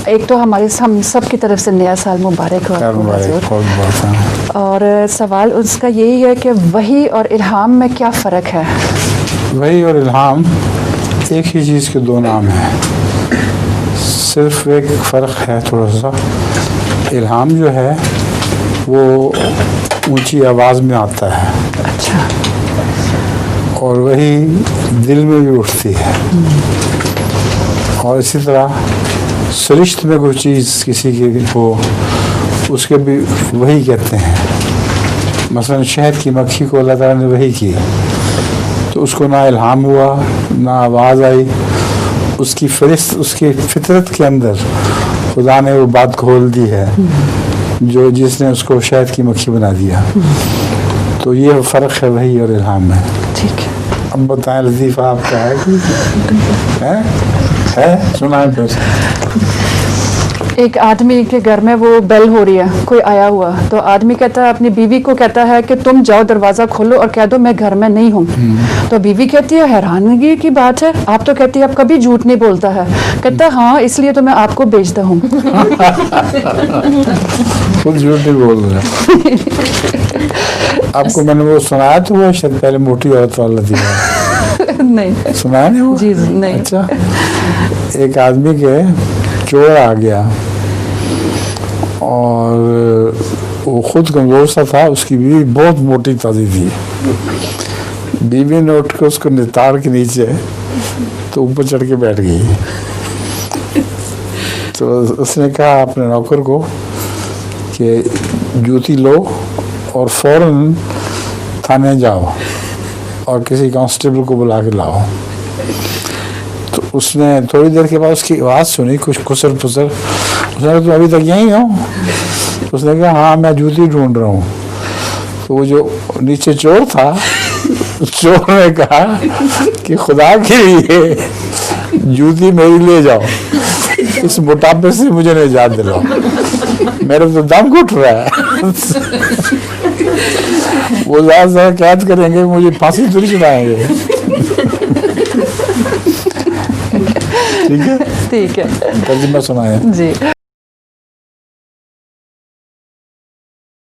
ایک تو ہم سب کی طرف سے نیا سال مبارک ہو. اور سوال اس کا یہی ہے کہ وحی اور الہام میں کیا فرق ہے؟ وحی اور الہام ایک ہی چیز کے دو نام ہیں، صرف ایک فرق ہے تھوڑا سا. الہام جو ہے وہ اونچی آواز میں آتا ہے، اچھا، اور وہی دل میں بھی اٹھتی ہے. اور اسی طرح سرشت میں کوئی چیز کسی کی ہو اس کے بھی وہی کہتے ہیں. مثلا شہد کی مکھی کو اللہ تعالیٰ نے وحی کی تو اس کو نہ الہام ہوا نہ آواز آئی، اس کی فطرت کے اندر خدا نے وہ بات کھول دی ہے جس نے اس کو شہد کی مکھی بنا دیا. تو یہ فرق ہے وحی اور الہام میں. ٹھیک ہے. اب بتائیں لطیفہ آپ کا ہے سنائیں پھر. ایک آدمی کے گھر میں وہ بیل ہو رہی ہے، کوئی آیا ہوا، تو آدمی کہتا ہے اپنی بیوی کو کہتا ہے کہ تم جاؤ دروازہ کھولو اور کہہ دو میں گھر میں نہیں ہوں. تو بیوی کہتی ہے حیرانگی کی بات ہے، آپ تو کہتی ہے اب کبھی جھوٹ نہیں بولتا ہے. کہتا ہے ہاں اس لیے تو میں آپ کو بھیجتا ہوں. خود جھوٹ نہیں بول رہا. آپ کو میں نے وہ سنایا تو وہ شاید پہلے موٹی عورت والا تھی. نہیں سنایا نہیں وہ؟ جی نہیں. اچھا، ایک آدمی کے چور آ گیا اور وہ خود کمزور سا تھا، اس کی بیوی بہت موٹی تازی تھی. بیوی نے اٹھ کے اس کو نتار کے نیچے تو اوپر چڑھ کے بیٹھ گئی. تو اس نے کہا اپنے نوکر کو کہ جوتی لو اور فوراً تھانے جاؤ اور کسی کانسٹیبل کو بلا کے لاؤ. تو اس نے تھوڑی دیر کے بعد اس کی آواز سنی کچھ کسر پسر. اس نے کہا تم ابھی تک یہیں ہو؟ اس نے کہا ہاں میں جوتی ڈھونڈ رہا ہوں. تو وہ جو نیچے چور تھا، چور نے کہا کہ خدا کے لیے جوتی میری لے جاؤ، اس موٹاپے سے مجھے نجات دلاؤ، میرے تو دم گھٹ رہا ہے. وہ زیادہ سے زیادہ قید کریں گے، مجھے پھانسی تھوڑی چڑھائیں گے. ٹھیک ہے ٹھیک ہے. ترجمہ سنائیں. جی